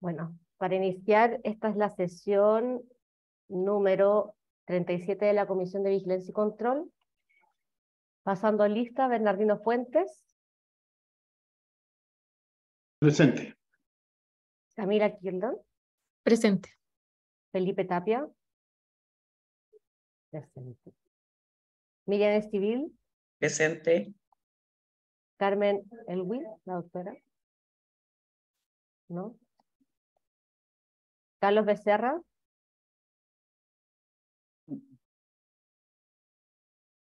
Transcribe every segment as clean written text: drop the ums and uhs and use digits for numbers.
Bueno, para iniciar, esta es la sesión número 37 de la Comisión de Vigilancia y Control. Pasando lista, Bernardino Fuentes. Presente. Camila Kirldon. Presente. Felipe Tapia. Presente. Miriam Estivil. Presente. Carmen Elwin, la doctora. ¿No? Carlos Becerra.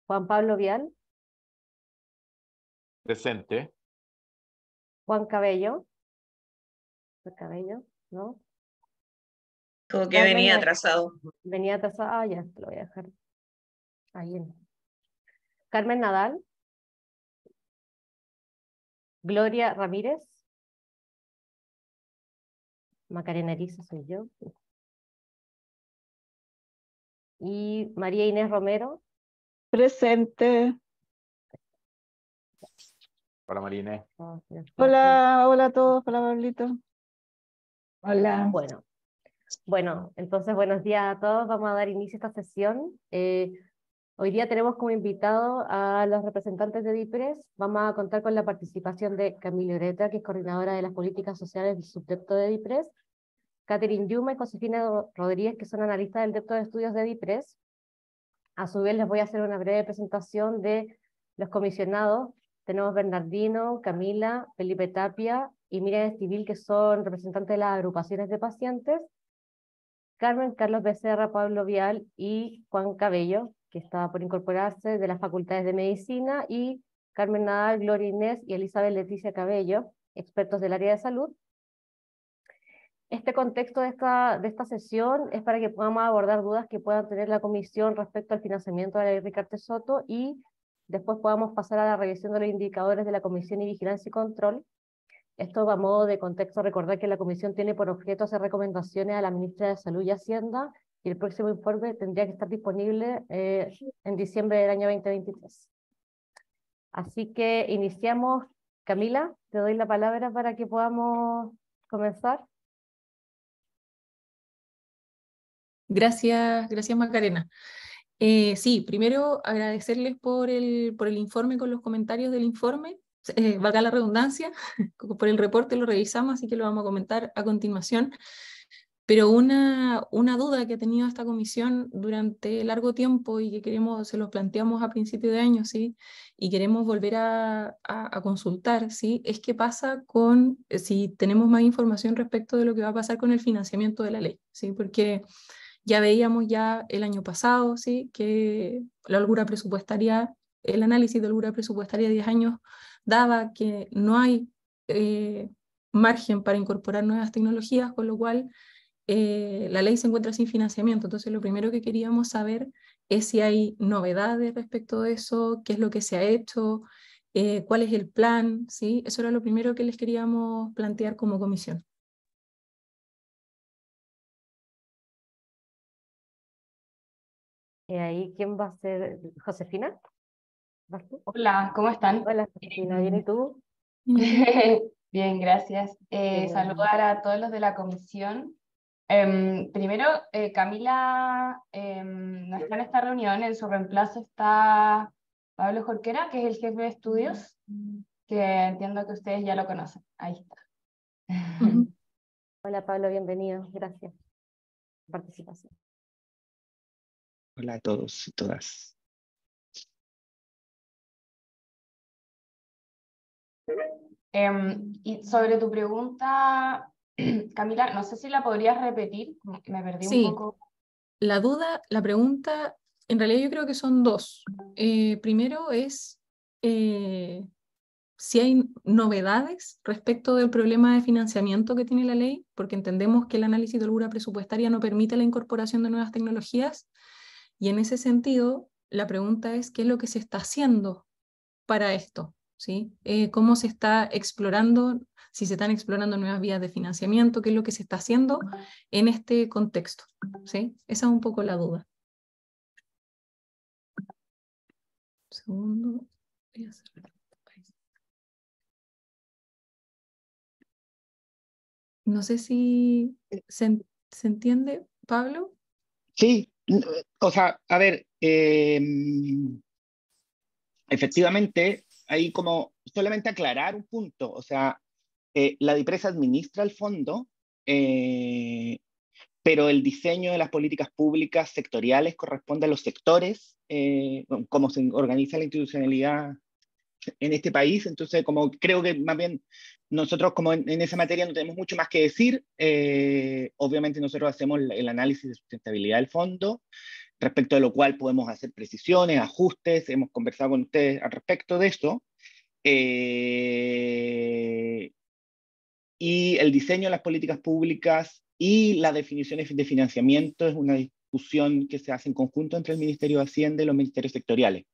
Juan Pablo Vial. Presente. Juan Cabello. Cabello, ¿no? Como que Carmen venía atrasado. Venía atrasado. Ah, ya, te lo voy a dejar ahí. Carmen Nadal. Gloria Ramírez. Macarena Erizo soy yo. Y María Inés Romero. Presente. Hola, Marina. Hola, hola a todos. Hola, Pablito. Hola. Bueno, entonces buenos días a todos. Vamos a dar inicio a esta sesión. Hoy día tenemos como invitado a los representantes de DIPRES. Vamos a contar con la participación de Camila Ureta, que es coordinadora de las políticas sociales del subdepto de DIPRES, Catherine Yuma y Josefina Rodríguez, que son analistas del depto de estudios de DIPRES. A su vez les voy a hacer una breve presentación de los comisionados. Tenemos Bernardino, Camila, Felipe Tapia y Miriam Estivil, que son representantes de las agrupaciones de pacientes. Carmen, Carlos Becerra, Pablo Vial y Juan Cabello, que estaba por incorporarse de las facultades de medicina, y Carmen Nadal, Gloria Inés y Elizabeth Leticia Cabello, expertos del área de salud. Este contexto de esta sesión es para que podamos abordar dudas que puedan tener la comisión respecto al financiamiento de la ley Ricardo Soto, y después podamos pasar a la revisión de los indicadores de la Comisión de Vigilancia y Control. Esto a modo de contexto, recordar que la comisión tiene por objeto hacer recomendaciones a la ministra de Salud y Hacienda, y el próximo informe tendría que estar disponible en diciembre del año 2023. Así que iniciamos. Camila, te doy la palabra para que podamos comenzar. Gracias Macarena. Sí, primero agradecerles por el informe con los comentarios del informe. Valga la redundancia, por el reporte lo revisamos, así que lo vamos a comentar a continuación. Pero una duda que ha tenido esta comisión durante largo tiempo y que se los planteamos a principio de año, ¿sí? Y queremos volver a consultar, ¿sí? Es qué pasa si tenemos más información respecto de lo que va a pasar con el financiamiento de la ley, ¿sí? Porque ya veíamos el año pasado, ¿sí? Que la holgura presupuestaria, el análisis de holgura presupuestaria de 10 años daba que no hay margen para incorporar nuevas tecnologías, con lo cual la ley se encuentra sin financiamiento. Entonces lo primero que queríamos saber es si hay novedades respecto de eso, qué es lo que se ha hecho, cuál es el plan, ¿sí? Eso era lo primero que les queríamos plantear como comisión. Ahí, ¿quién va a ser? ¿Josefina? ¿Vas tú? Hola, ¿cómo están? Hola, Josefina, ¿bien y tú? Bien, gracias. Bien. Saludar a todos los de la comisión. Primero, Camila no está en esta reunión, en su reemplazo está Pablo Jorquera, que es el jefe de estudios, que entiendo que ustedes ya lo conocen. Ahí está. Hola Pablo, bienvenido, gracias por la participación. Hola a todos y todas. Y sobre tu pregunta, Camila, no sé si la podrías repetir, me perdí un poco. La pregunta, en realidad yo creo que son dos. Primero es si hay novedades respecto del problema de financiamiento que tiene la ley, porque entendemos que el análisis de holgura presupuestaria no permite la incorporación de nuevas tecnologías, y en ese sentido, la pregunta es qué es lo que se está haciendo para esto, ¿sí? ¿Cómo se está explorando, si se están explorando nuevas vías de financiamiento, qué es lo que se está haciendo en este contexto, ¿sí? Esa es un poco la duda. Segundo, voy a hacer... No sé si se entiende, Pablo. Sí, o sea, a ver, efectivamente, ahí como solamente aclarar un punto, o sea, la DIPRES administra el fondo, pero el diseño de las políticas públicas sectoriales corresponde a los sectores, cómo se organiza la institucionalidad en este país. Entonces, como creo que más bien nosotros como en esa materia no tenemos mucho más que decir. Obviamente nosotros hacemos el análisis de sustentabilidad del fondo, respecto de lo cual podemos hacer precisiones, ajustes. Hemos conversado con ustedes al respecto de eso. Y el diseño de las políticas públicas y las definiciones de financiamiento es una discusión que se hace en conjunto entre el Ministerio de Hacienda y los ministerios sectoriales.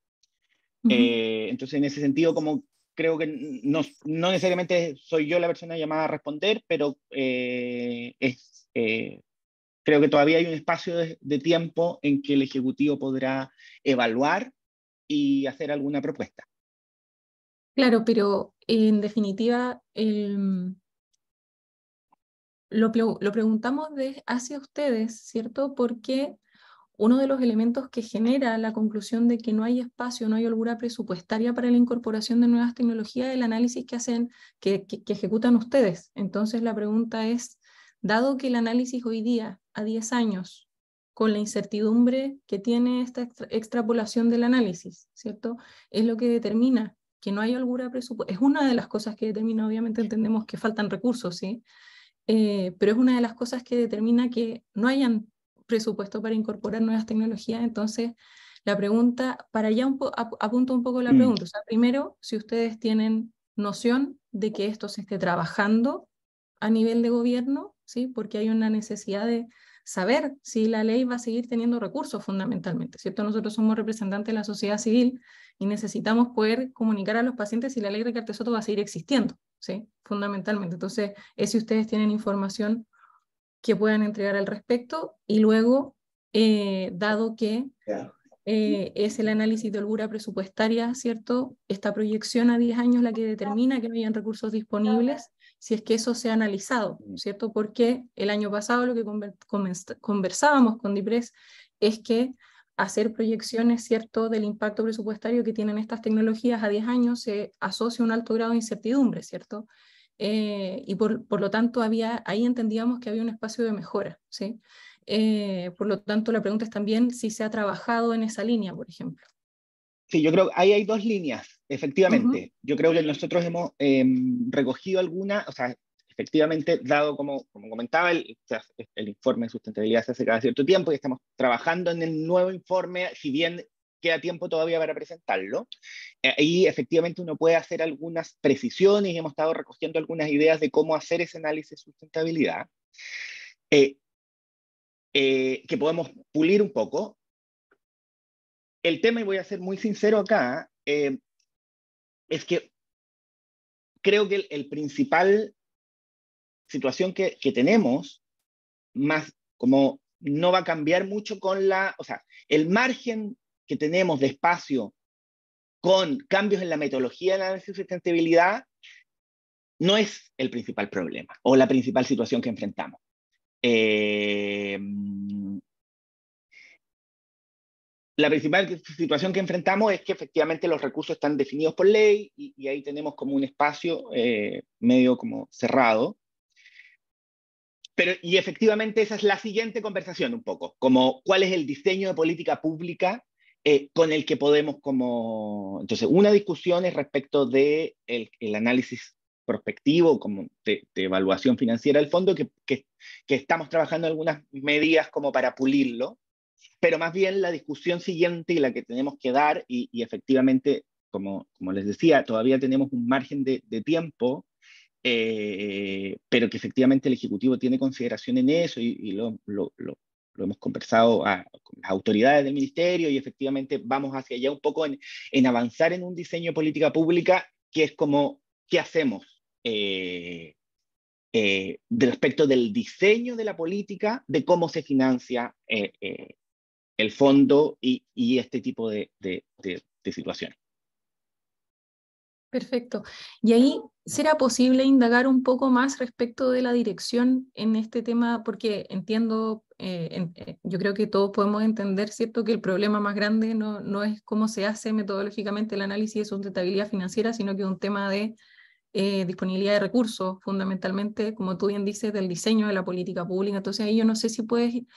Entonces, en ese sentido, como creo que no necesariamente soy yo la persona llamada a responder, pero creo que todavía hay un espacio de tiempo en que el Ejecutivo podrá evaluar y hacer alguna propuesta. Claro, pero en definitiva, lo preguntamos hacia ustedes, ¿cierto? Porque uno de los elementos que genera la conclusión de que no hay espacio, no hay holgura presupuestaria para la incorporación de nuevas tecnologías es el análisis que hacen, que ejecutan ustedes. Entonces la pregunta es, dado que el análisis hoy día, a 10 años, con la incertidumbre que tiene esta extrapolación del análisis, ¿cierto? Es lo que determina que no hay holgura presupuestaria. Es una de las cosas que determina, obviamente entendemos que faltan recursos, ¿sí? Pero es una de las cosas que determina que no hayan presupuesto para incorporar nuevas tecnologías. Entonces, la pregunta, para allá apunto un poco la pregunta. O sea, primero, si ustedes tienen noción de que esto se esté trabajando a nivel de gobierno, ¿sí? Porque hay una necesidad de saber si la ley va a seguir teniendo recursos fundamentalmente, ¿cierto? Nosotros somos representantes de la sociedad civil y necesitamos poder comunicar a los pacientes si la ley Ricardo Soto va a seguir existiendo, ¿sí? Fundamentalmente. Entonces, es si ustedes tienen información que puedan entregar al respecto y luego, dado que es el análisis de holgura presupuestaria, ¿cierto? Esta proyección a 10 años la que determina que no hayan recursos disponibles, si es que eso se ha analizado, ¿cierto? Porque el año pasado lo que conversábamos con DIPRES es que hacer proyecciones, ¿cierto?, del impacto presupuestario que tienen estas tecnologías a 10 años se asocia a un alto grado de incertidumbre, ¿cierto? Y por lo tanto ahí entendíamos que había un espacio de mejora, ¿sí? Por lo tanto, la pregunta es también si se ha trabajado en esa línea, por ejemplo. Sí, yo creo que ahí hay dos líneas, efectivamente. Yo creo que nosotros hemos recogido alguna, o sea, efectivamente, dado como comentaba, el informe de sustentabilidad se hace cada cierto tiempo y estamos trabajando en el nuevo informe, si bien queda tiempo todavía para presentarlo. Ahí efectivamente uno puede hacer algunas precisiones y hemos estado recogiendo algunas ideas de cómo hacer ese análisis de sustentabilidad. Que podemos pulir un poco. El tema, y voy a ser muy sincero acá, es que creo que el principal situación que tenemos, más como no va a cambiar mucho con o sea, el margen que tenemos de espacio con cambios en la metodología de análisis de sustentabilidad no es el principal problema o la principal situación que enfrentamos. La principal situación que enfrentamos es que efectivamente los recursos están definidos por ley y ahí tenemos como un espacio medio como cerrado. Y efectivamente esa es la siguiente conversación un poco, como cuál es el diseño de política pública con el que podemos como... Entonces, una discusión es respecto de el análisis prospectivo, como de evaluación financiera del fondo, que estamos trabajando en algunas medidas como para pulirlo, pero más bien la discusión siguiente y la que tenemos que dar, y efectivamente, como les decía, todavía tenemos un margen de tiempo, pero que efectivamente el Ejecutivo tiene consideración en eso y lo hemos conversado con las autoridades del Ministerio y efectivamente vamos hacia allá un poco en avanzar en un diseño de política pública que es como, ¿qué hacemos? Respecto del diseño de la política, de cómo se financia el fondo y este tipo de situaciones. Perfecto. Y ahí ¿Será posible indagar un poco más respecto de la dirección en este tema? Porque entiendo, yo creo que todos podemos entender, ¿cierto?, que el problema más grande no es cómo se hace metodológicamente el análisis de sustentabilidad financiera, sino que es un tema de disponibilidad de recursos, fundamentalmente, como tú bien dices, del diseño de la política pública. Entonces ahí yo no sé si podrían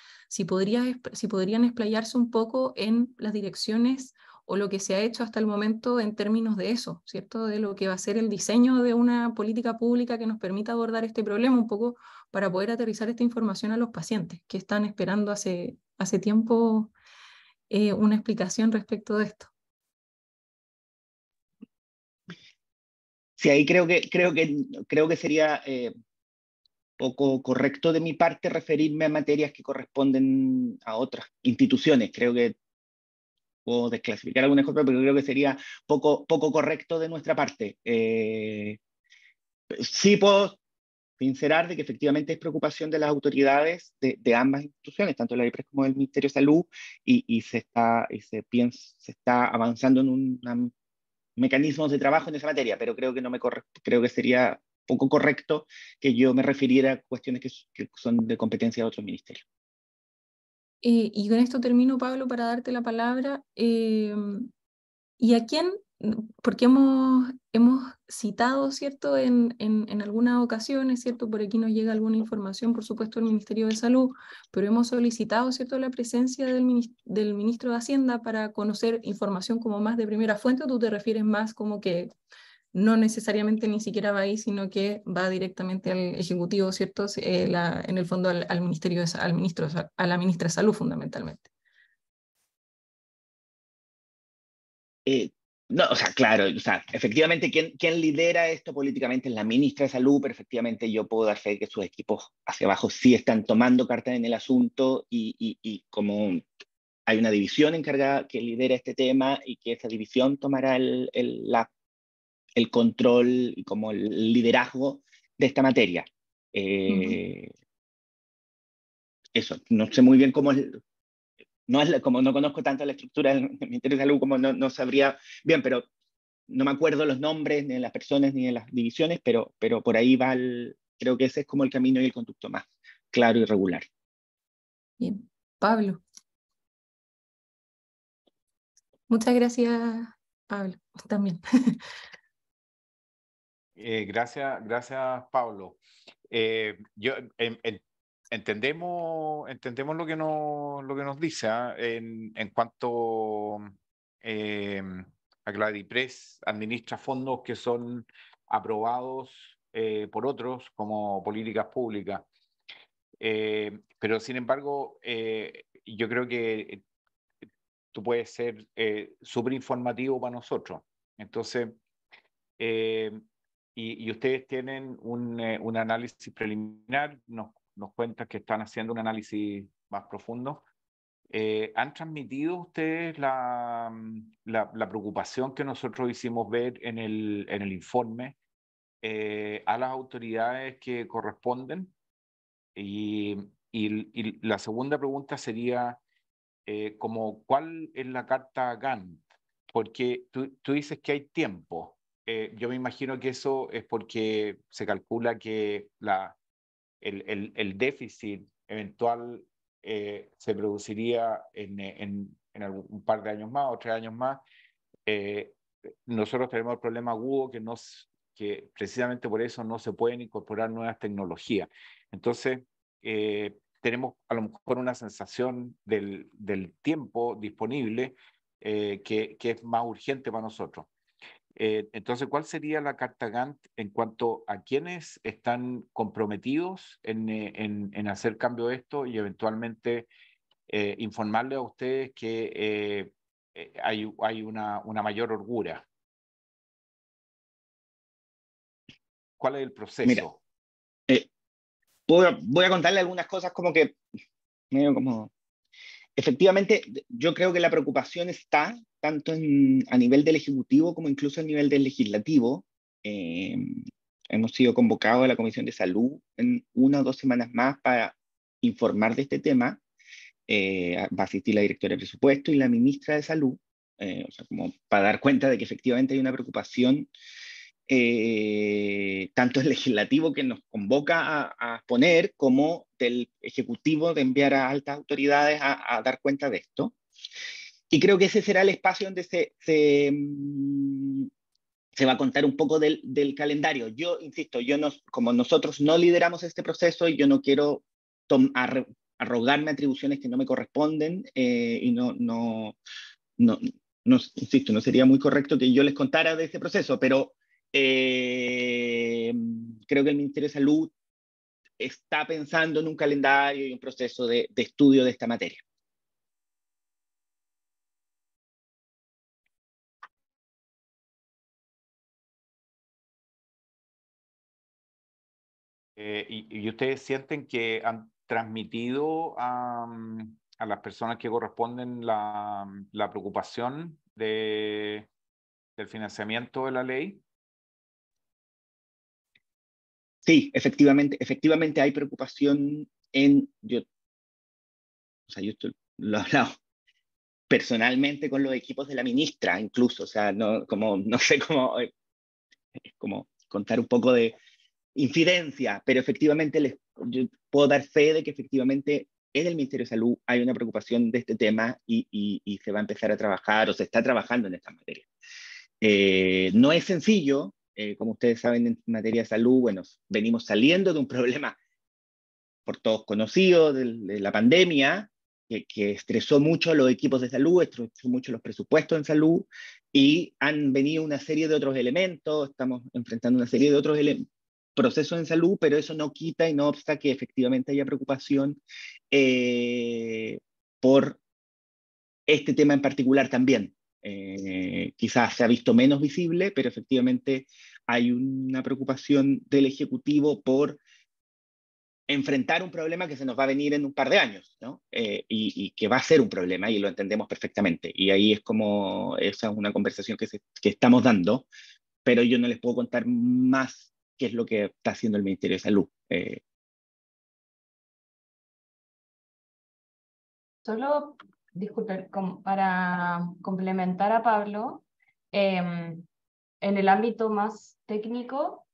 explayarse un poco en las direcciones o lo que se ha hecho hasta el momento en términos de eso, ¿cierto? De lo que va a ser el diseño de una política pública que nos permita abordar este problema un poco para poder aterrizar esta información a los pacientes que están esperando hace tiempo una explicación respecto de esto. Sí, ahí creo que sería poco correcto de mi parte referirme a materias que corresponden a otras instituciones. Creo que puedo desclasificar algunas cosas, pero creo que sería poco correcto de nuestra parte. Sí puedo sincerar de que efectivamente es preocupación de las autoridades de ambas instituciones, tanto la IPRES como el Ministerio de Salud, y se está avanzando en un mecanismos de trabajo en esa materia, pero creo que creo que sería poco correcto que yo me refiriera a cuestiones que son de competencia de otros ministerios. Y con esto termino, Pablo, para darte la palabra. ¿Y a quién? Porque hemos citado, ¿cierto?, en algunas ocasiones, ¿cierto? Por aquí nos llega alguna información, por supuesto, del Ministerio de Salud, pero hemos solicitado, ¿cierto?, la presencia del ministro de Hacienda para conocer información como más de primera fuente, ¿o tú te refieres más como que no necesariamente ni siquiera va ahí, sino que va directamente al Ejecutivo, ¿cierto? En el fondo al Ministerio al ministro, a la ministra de Salud, fundamentalmente. No, o sea, claro, o sea, efectivamente quien lidera esto políticamente es la ministra de Salud, pero efectivamente yo puedo dar fe de que sus equipos hacia abajo sí están tomando cartas en el asunto y como hay una división encargada que lidera este tema y que esa división tomará el control y como el liderazgo de esta materia. Eso, no sé muy bien cómo es, como no conozco tanto la estructura del Ministerio de Salud, como no sabría bien, pero no me acuerdo los nombres ni de las personas ni de las divisiones, pero por ahí va creo que ese es como el camino y el conducto más claro y regular. Bien, Pablo. Muchas gracias, Pablo, también. Gracias, Pablo. Entendemos lo que nos dice en cuanto a que la DIPRES administra fondos que son aprobados por otros como políticas públicas. Pero sin embargo, yo creo que tú puedes ser súper informativo para nosotros. Entonces, y ustedes tienen un análisis preliminar, nos cuentan que están haciendo un análisis más profundo. ¿Han transmitido ustedes la preocupación que nosotros hicimos ver en el informe a las autoridades que corresponden? Y la segunda pregunta sería, ¿cuál es la carta Gantt? Porque tú dices que hay tiempo. Yo me imagino que eso es porque se calcula que el déficit eventual se produciría en un par de años más o 3 años más. Nosotros tenemos el problema agudo que precisamente por eso no se pueden incorporar nuevas tecnologías. Entonces, tenemos a lo mejor una sensación del tiempo disponible que es más urgente para nosotros. Entonces, ¿cuál sería la carta Gantt en cuanto a quienes están comprometidos en hacer cambio de esto y eventualmente informarles a ustedes que hay una mayor holgura? ¿Cuál es el proceso? Mira, voy a contarle algunas cosas como que medio como... Efectivamente, yo creo que la preocupación está tanto a nivel del Ejecutivo como incluso a nivel del Legislativo. Hemos sido convocados a la Comisión de Salud en 1 o 2 semanas más para informar de este tema. Va a asistir la directora de presupuesto y la ministra de Salud, o sea, como para dar cuenta de que efectivamente hay una preocupación tanto el legislativo que nos convoca a poner, como del ejecutivo de enviar a altas autoridades a dar cuenta de esto. Y creo que ese será el espacio donde se va a contar un poco del calendario. Yo, insisto, como nosotros no lideramos este proceso, y yo no quiero arrogarme atribuciones que no me corresponden, y insisto, no sería muy correcto que yo les contara de ese proceso, pero creo que el Ministerio de Salud está pensando en un calendario y un proceso de estudio de esta materia. ¿Y ustedes sienten que han transmitido a las personas que corresponden la preocupación del financiamiento de la ley? Sí, efectivamente hay preocupación yo lo he hablado personalmente con los equipos de la ministra, incluso, o sea, no sé cómo, es como contar un poco de infidencia, pero efectivamente yo puedo dar fe de que efectivamente en el Ministerio de Salud hay una preocupación de este tema, y se va a empezar a trabajar, o se está trabajando en esta materia. No es sencillo, como ustedes saben, en materia de salud, bueno, venimos saliendo de un problema por todos conocido, de la pandemia, que estresó mucho a los equipos de salud, estresó mucho los presupuestos en salud, y han venido una serie de otros elementos, estamos enfrentando una serie de otros procesos en salud, pero eso no quita y no obsta que efectivamente haya preocupación por este tema en particular también. Quizás se ha visto menos visible, pero efectivamente hay una preocupación del Ejecutivo por enfrentar un problema que se nos va a venir en un par de años, ¿no? Y que va a ser un problema, y lo entendemos perfectamente. Y ahí esa es una conversación que estamos dando, pero yo no les puedo contar más qué es lo que está haciendo el Ministerio de Salud. Solo, disculpen, para complementar a Pablo, en el ámbito más técnico,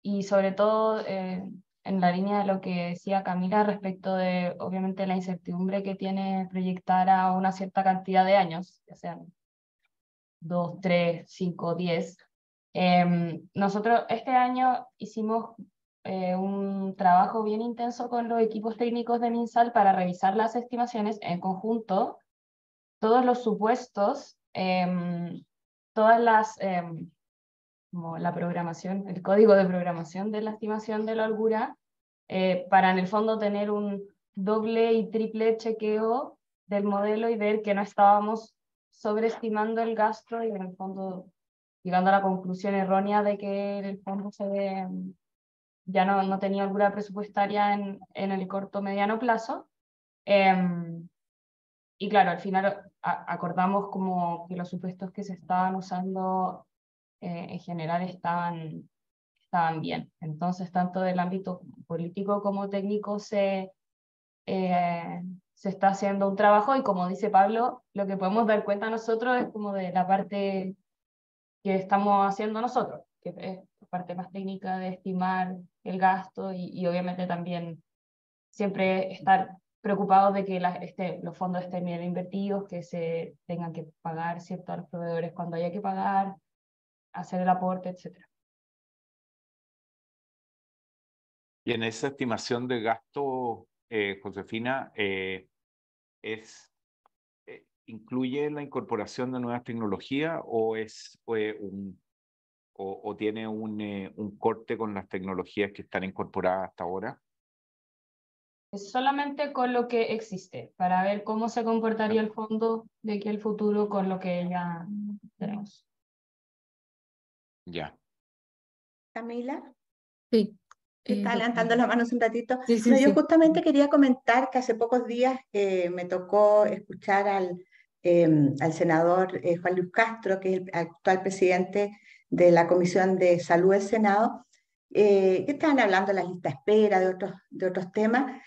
y sobre todo en la línea de lo que decía Camila respecto de, obviamente, la incertidumbre que tiene proyectar a una cierta cantidad de años, ya sean 2, 3, 5, 10. Nosotros este año hicimos un trabajo bien intenso con los equipos técnicos de MinSal para revisar las estimaciones en conjunto, todos los supuestos, todas las, como la programación, el código de programación de la estimación de la holgura, para en el fondo tener un doble y triple chequeo del modelo y ver que no estábamos sobreestimando el gasto y en el fondo llegando a la conclusión errónea de que el fondo ya no tenía holgura presupuestaria en el corto mediano plazo. Y claro, al final acordamos como que los supuestos que se estaban usando en general estaban bien. Entonces, tanto del ámbito político como técnico se está haciendo un trabajo, y como dice Pablo, lo que podemos dar cuenta nosotros es como de la parte que estamos haciendo nosotros, que es la parte más técnica de estimar el gasto, y obviamente también siempre estar preocupados de que los fondos estén bien invertidos, que se tengan que pagar, ¿cierto?, a los proveedores cuando haya que pagar, hacer el aporte, etc. Y en esa estimación de gasto, Josefina, ¿incluye la incorporación de nuevas tecnologías o tiene un corte con las tecnologías que están incorporadas hasta ahora? Es solamente con lo que existe, para ver cómo se comportaría el fondo de aquí al futuro con lo que ya tenemos. Ya. Camila. Sí. Está levantando las manos un ratito. Sí, sí, No, yo sí. justamente quería comentar que hace pocos días me tocó escuchar al senador Juan Luis Castro, que es el actual presidente de la Comisión de Salud del Senado, que estaban hablando de la lista de espera, de otros temas.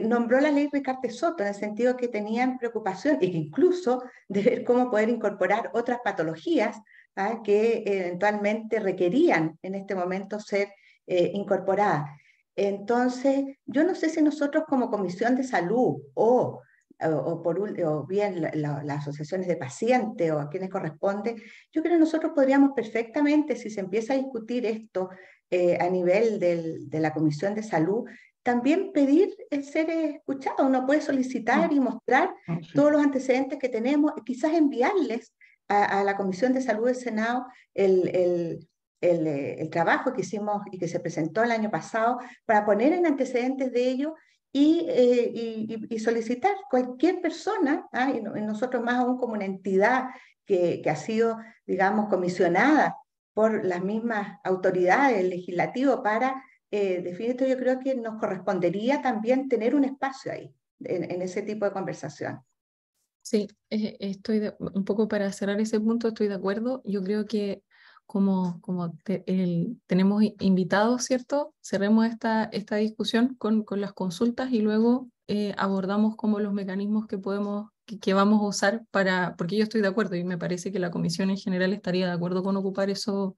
Nombró la ley Ricardo Soto en el sentido que tenían preocupación y que incluso de ver cómo poder incorporar otras patologías que eventualmente requerían en este momento ser incorporadas. Entonces, yo no sé si nosotros como Comisión de Salud o bien las asociaciones de pacientes o a quienes corresponde, yo creo que nosotros podríamos perfectamente, si se empieza a discutir esto a nivel de la Comisión de Salud, también pedir el ser escuchado. Uno puede solicitar y mostrar todos los antecedentes que tenemos, quizás enviarles a la Comisión de Salud del Senado el trabajo que hicimos y que se presentó el año pasado para poner en antecedentes de ello y solicitar cualquier persona, y nosotros más aún como una entidad que ha sido, digamos, comisionada por las mismas autoridades, el legislativo, para definitivamente yo creo que nos correspondería también tener un espacio ahí, en ese tipo de conversación. Sí, un poco para cerrar ese punto, estoy de acuerdo. Yo creo que como tenemos invitados, ¿cierto? Cerremos esta discusión con las consultas y luego abordamos como los mecanismos que vamos a usar porque yo estoy de acuerdo y me parece que la comisión en general estaría de acuerdo con ocupar esos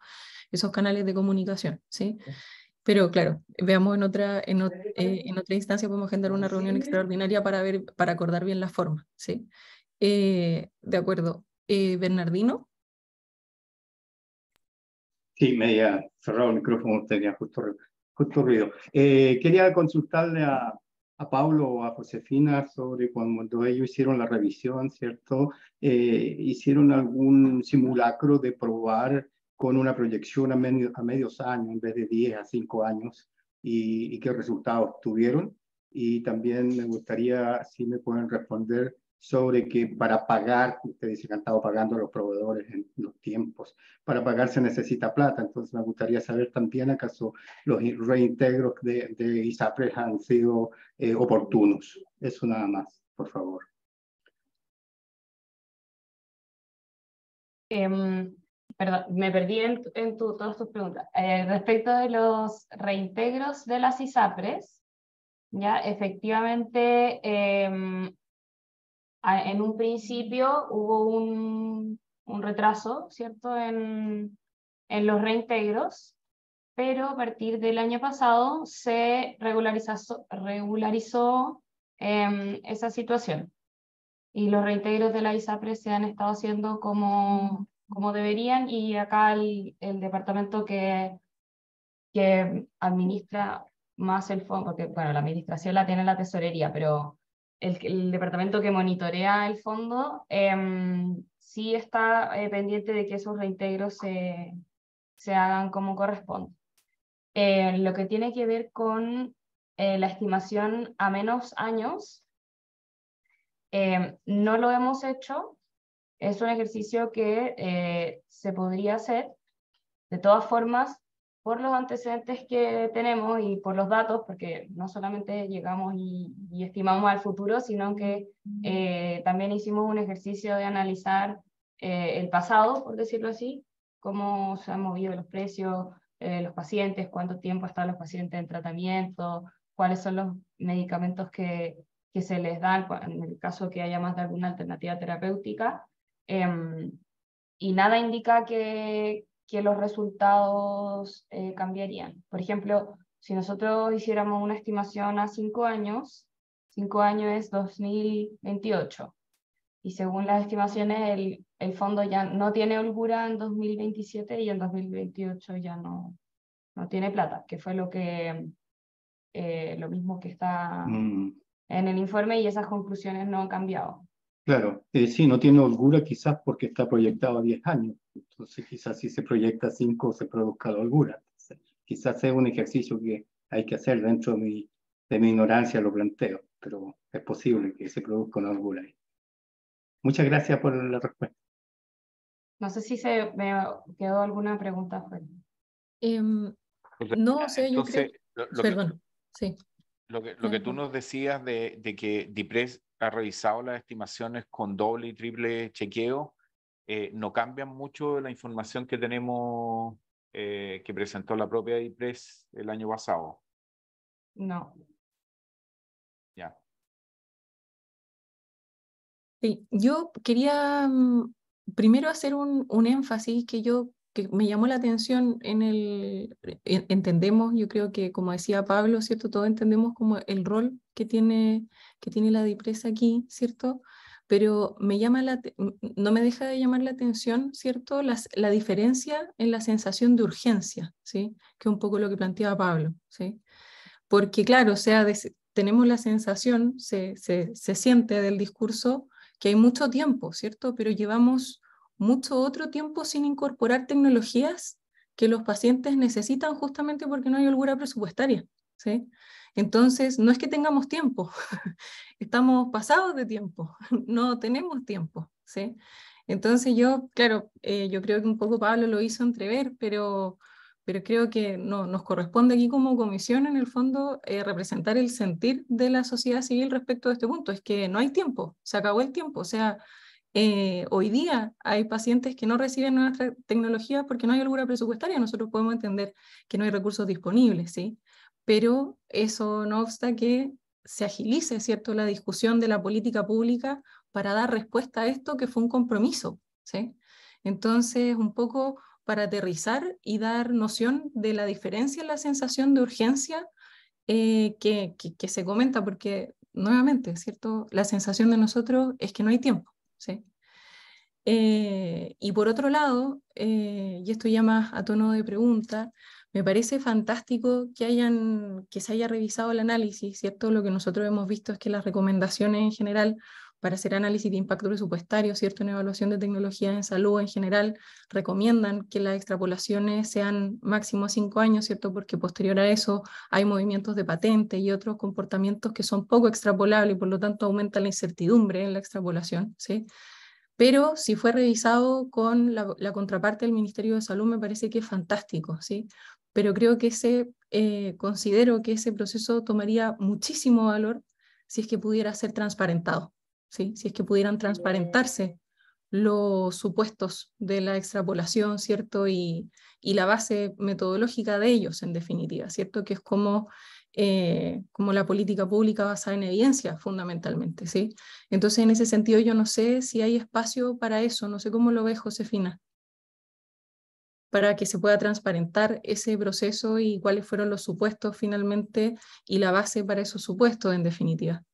canales de comunicación, ¿sí? Pero claro, veamos en otra instancia, podemos agendar una reunión extraordinaria para acordar bien la forma, ¿sí? De acuerdo. Bernardino. Sí, me había cerrado el micrófono, tenía justo ruido. Quería consultarle a Pablo o a Josefina sobre cuando ellos hicieron la revisión, ¿cierto? Hicieron algún simulacro de probar con una proyección a medios años en vez de 10 a 5 años y qué resultados tuvieron. Y también me gustaría, si me pueden responder sobre que para pagar, usted dice que han estado pagando a los proveedores en los tiempos, para pagar se necesita plata, entonces me gustaría saber también acaso los reintegros de ISAPRES han sido oportunos. Eso nada más, por favor. Perdón, me perdí en todas tus preguntas. Respecto de los reintegros de las ISAPRES, ya efectivamente en un principio hubo un retraso, ¿cierto?, en los reintegros, pero a partir del año pasado se regularizó esa situación. Y los reintegros de la ISAPRES se han estado haciendo como deberían, y acá el departamento que administra más el fondo, porque bueno, la administración la tiene la tesorería, pero el departamento que monitorea el fondo sí está pendiente de que esos reintegros se hagan como corresponde. Lo que tiene que ver con la estimación a menos años, no lo hemos hecho. Es un ejercicio que se podría hacer. De todas formas, por los antecedentes que tenemos y por los datos, porque no solamente llegamos y estimamos al futuro, sino que también hicimos un ejercicio de analizar el pasado, por decirlo así, cómo se han movido los precios, los pacientes, cuánto tiempo están los pacientes en tratamiento, cuáles son los medicamentos que se les dan en el caso que haya más de alguna alternativa terapéutica. Y nada indica que los resultados cambiarían. Por ejemplo, si nosotros hiciéramos una estimación a 5 años, 5 años es 2028, y según las estimaciones el fondo ya no tiene holgura en 2027 y en 2028 ya no tiene plata, que fue lo mismo que está en el informe, y esas conclusiones no han cambiado. Claro, sí, no tiene holgura quizás porque está proyectado a 10 años, entonces quizás si se proyecta a 5 se produzca la holgura. Entonces, quizás sea un ejercicio que hay que hacer dentro de mi ignorancia, lo planteo, pero es posible que se produzca una holgura ahí. Muchas gracias por la respuesta. No sé si se me quedó alguna pregunta fuera. No sé, yo creo... Entonces, Perdón, sí. Lo que tú nos decías de que DIPRES ha revisado las estimaciones con doble y triple chequeo, no cambian mucho la información que tenemos, que presentó la propia DIPRES el año pasado. No. Ya. Sí, yo quería primero hacer un énfasis que me llamó la atención entendemos, yo creo que como decía Pablo, ¿cierto? Todos entendemos como el rol que tiene la DIPRES aquí, ¿cierto? Pero no me deja de llamar la atención, ¿cierto? La diferencia en la sensación de urgencia, ¿sí? Que es un poco lo que planteaba Pablo, ¿sí? Porque claro, o sea, tenemos la sensación, se siente del discurso que hay mucho tiempo, ¿cierto? Pero llevamos mucho otro tiempo sin incorporar tecnologías que los pacientes necesitan justamente porque no hay holgura presupuestaria, ¿sí? Entonces, no es que tengamos tiempo, estamos pasados de tiempo, no tenemos tiempo, ¿sí? Entonces claro, yo creo que un poco Pablo lo hizo entrever, pero creo que nos corresponde aquí como comisión, en el fondo, representar el sentir de la sociedad civil respecto a este punto. Es que no hay tiempo, se acabó el tiempo. O sea, hoy día hay pacientes que no reciben nuestra tecnología porque no hay holgura presupuestaria. Nosotros podemos entender que no hay recursos disponibles, ¿sí? Pero eso no obsta que se agilice, ¿cierto?, la discusión de la política pública para dar respuesta a esto que fue un compromiso, ¿sí? Entonces, un poco para aterrizar y dar noción de la diferencia en la sensación de urgencia que se comenta, porque nuevamente, ¿cierto? La sensación de nosotros es que no hay tiempo, ¿sí? Y por otro lado, y esto ya más a tono de pregunta, me parece fantástico que se haya revisado el análisis, ¿cierto? Lo que nosotros hemos visto es que las recomendaciones en general para hacer análisis de impacto presupuestario, ¿cierto?, en evaluación de tecnologías en salud en general, recomiendan que las extrapolaciones sean máximo 5 años, ¿cierto?, porque posterior a eso hay movimientos de patente y otros comportamientos que son poco extrapolables y por lo tanto aumenta la incertidumbre en la extrapolación, ¿sí? Pero si fue revisado con la contraparte del Ministerio de Salud, me parece que es fantástico, ¿sí? Pero creo que considero que ese proceso tomaría muchísimo valor si es que pudiera ser transparentado, ¿sí? Si es que pudieran transparentarse los supuestos de la extrapolación, ¿cierto? Y la base metodológica de ellos, en definitiva, ¿cierto? Que es como la política pública basada en evidencia, fundamentalmente, ¿sí? Entonces, en ese sentido, yo no sé si hay espacio para eso, no sé cómo lo ve Josefina, para que se pueda transparentar ese proceso y cuáles fueron los supuestos finalmente y la base para esos supuestos, en definitiva.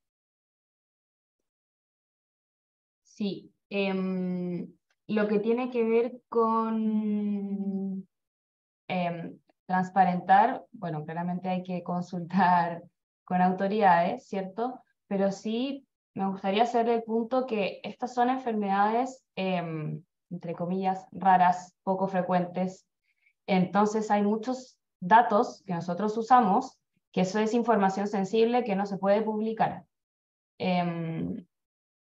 Sí, lo que tiene que ver con transparentar, bueno, claramente hay que consultar con autoridades, ¿cierto? Pero sí me gustaría hacer el punto que estas son enfermedades, entre comillas, raras, poco frecuentes. Entonces hay muchos datos que nosotros usamos, que eso es información sensible que no se puede publicar.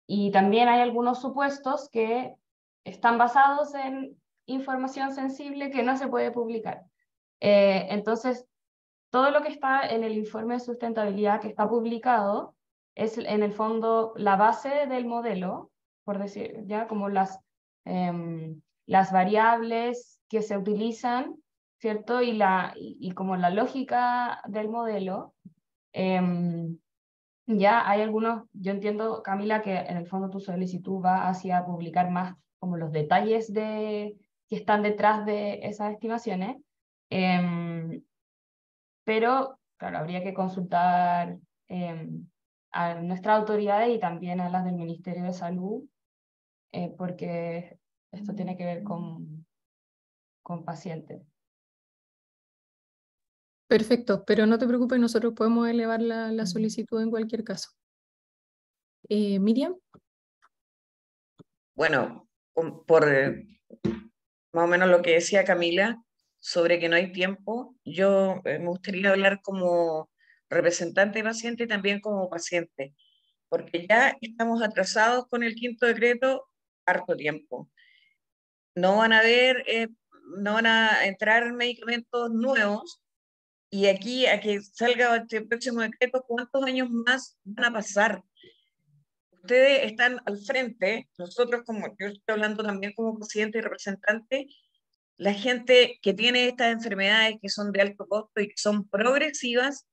Y también hay algunos supuestos que están basados en información sensible que no se puede publicar. Entonces, todo lo que está en el informe de sustentabilidad que está publicado es en el fondo la base del modelo, por decir, ya como las variables que se utilizan, ¿cierto? Y como la lógica del modelo. Ya hay algunos, yo entiendo, Camila, que en el fondo tu solicitud va hacia publicar más como los detalles que están detrás de esas estimaciones, pero claro, habría que consultar a nuestras autoridades y también a las del Ministerio de Salud, porque esto tiene que ver con pacientes. Perfecto, pero no te preocupes, nosotros podemos elevar la solicitud en cualquier caso. Miriam. Bueno, por más o menos lo que decía Camila sobre que no hay tiempo, yo me gustaría hablar como representante de paciente y también como paciente, porque ya estamos atrasados con el 5º decreto harto tiempo. No van a entrar medicamentos nuevos, y aquí a que salga este próximo decreto, ¿cuántos años más van a pasar? Ustedes están al frente, nosotros yo estoy hablando también como paciente y representante, la gente que tiene estas enfermedades que son de alto costo y que son progresivas,